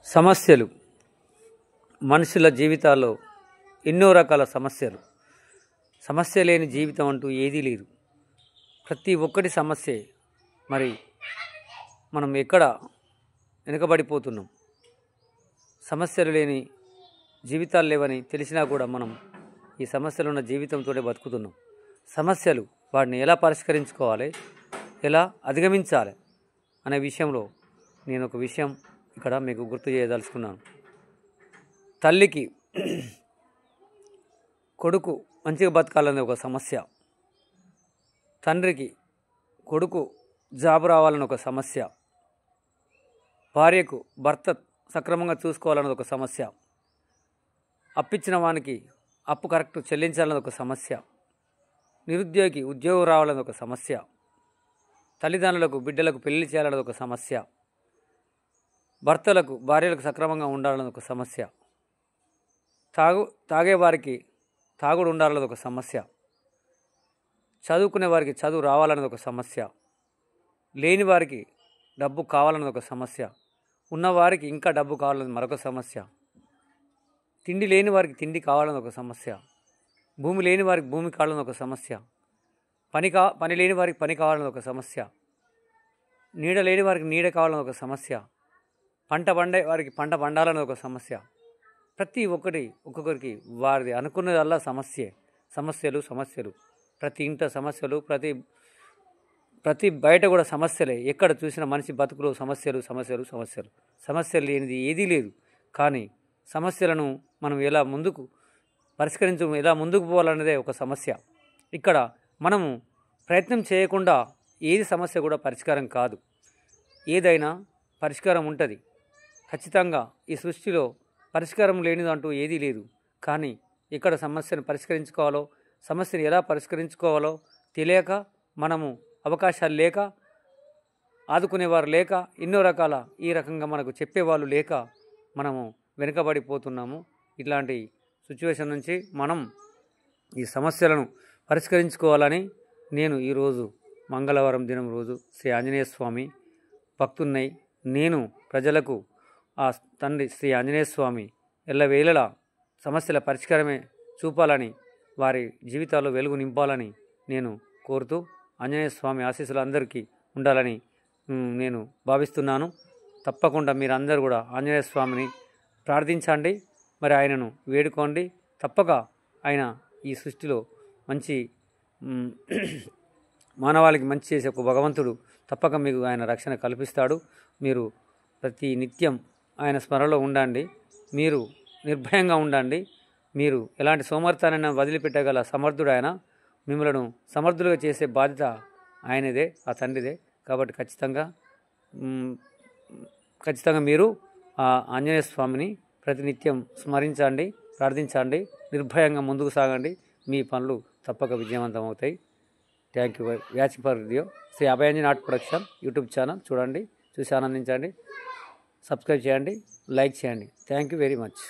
సమస్యలు మనుషుల జీవితాల్లో ఎన్నో రకాల సమస్యలు. సమస్య లేని జీవితం అంటూ ఏదీ లేదు. ప్రతి ఒక్కటి సమస్యే. మరి మనం ఎక్కడ వెనుకబడిపోతున్నాం? సమస్యలు లేని జీవితాలు లేవని తెలిసినా కూడా మనం ఈ సమస్యలు ఉన్న జీవితంతోనే బతుకుతున్నాం. సమస్యలు వాటిని ఎలా పరిష్కరించుకోవాలి, ఎలా అధిగమించాలి అనే విషయంలో నేను ఒక విషయం ఇక్కడ మీకు గుర్తు చేయదలుచుకున్నాను. తల్లికి కొడుకు మంచిగా బతకాలనే ఒక సమస్య, తండ్రికి కొడుకు జాబు రావాలని ఒక సమస్య, భార్యకు భర్త సక్రమంగా చూసుకోవాలన్నది ఒక సమస్య, అప్పిచ్చిన వానికి అప్పు కరెక్ట్ చెల్లించాలన్నది ఒక సమస్య, నిరుద్యోగికి ఉద్యోగం రావాలన్నది ఒక సమస్య, తల్లిదండ్రులకు బిడ్డలకు పెళ్లి చేయాలన్నది ఒక సమస్య, భర్తలకు భార్యలకు సక్రమంగా ఉండాలన్నది ఒక సమస్య, తాగేవారికి తాగుడు ఉండాలన్నది ఒక సమస్య, చదువుకునే వారికి చదువు రావాలన్నది ఒక సమస్య, లేని వారికి డబ్బు కావాలన్నది ఒక సమస్య, ఉన్నవారికి ఇంకా డబ్బు కావాలన్నది మరొక సమస్య, తిండి లేని వారికి తిండి కావాలన్నది ఒక సమస్య, భూమి లేని వారికి భూమి కావాలన్నది ఒక సమస్య, పని లేని వారికి పని కావాలన్నది ఒక సమస్య, నీడ లేని వారికి నీడ కావాలన్నది ఒక సమస్య, పంట పండే వారికి పంట పండాలన్నది ఒక సమస్య. ప్రతి ఒక్కొక్కరికి వారిది అనుకున్నదల్లా సమస్యలు. ప్రతి ఇంట సమస్యలు, ప్రతి బయట కూడా సమస్యలే. ఎక్కడ చూసినా మనిషి బతుకులో సమస్యలు. సమస్యలు లేనిది ఏదీ లేదు. కానీ సమస్యలను మనం ఎలా ముందుకు పోవాలన్నదే ఒక సమస్య. ఇక్కడ మనము ప్రయత్నం చేయకుండా ఏది సమస్య కూడా పరిష్కారం కాదు. ఏదైనా పరిష్కారం ఉంటుంది ఖచ్చితంగా. ఈ సృష్టిలో పరిష్కారం లేనిదంటూ ఏదీ లేదు. కానీ ఇక్కడ సమస్యను పరిష్కరించుకోవాలో, సమస్యను ఎలా పరిష్కరించుకోవాలో తెలియక, మనము అవకాశాలు లేక, ఆదుకునేవారు లేక, ఎన్నో రకాల ఈ రకంగా మనకు చెప్పేవాళ్ళు లేక మనము వెనుకబడిపోతున్నాము. ఇట్లాంటి సిచ్యువేషన్ నుంచి మనం ఈ సమస్యలను పరిష్కరించుకోవాలని నేను ఈరోజు మంగళవారం దినం రోజు శ్రీ ఆంజనేయ స్వామి భక్తున్నై నేను ప్రజలకు ఆ తండ్రి శ్రీ ఆంజనేయ స్వామి ఎల్లవేళలా సమస్యల పరిష్కారమే చూపాలని, వారి జీవితాల్లో వెలుగు నింపాలని నేను కోరుతూ, ఆంజనేయ స్వామి ఆశీస్సులు అందరికీ ఉండాలని నేను భావిస్తున్నాను. తప్పకుండా మీరందరూ కూడా ఆంజనేయ స్వామిని ప్రార్థించండి, మరి ఆయనను వేడుకోండి. తప్పక ఆయన ఈ సృష్టిలో మంచి మానవాళికి మంచి చేసే ఒక భగవంతుడు. తప్పక మీకు ఆయన రక్షణ కల్పిస్తాడు. మీరు ప్రతి నిత్యం ఆయన స్మరణలో ఉండండి. మీరు నిర్భయంగా ఉండండి. మీరు ఎలాంటి సోమర్థానైనా వదిలిపెట్టగల సమర్థుడు ఆయన. మిమ్మలను సమర్థులుగా చేసే బాధ్యత ఆయనదే, ఆ తండ్రిదే. కాబట్టి ఖచ్చితంగా మీరు ఆ ఆంజనేయ స్వామిని ప్రతినిత్యం స్మరించండి, ప్రార్థించండి, నిర్భయంగా ముందుకు సాగండి. మీ పనులు తప్పక విజయవంతం అవుతాయి. Thank you watching for video. Shri Abhayanjaneya art production YouTube channel చూడండి, చూసి ఆనందించండి. సబ్స్క్రైబ్ చేయండి, లైక్ చేయండి. Thank you very much.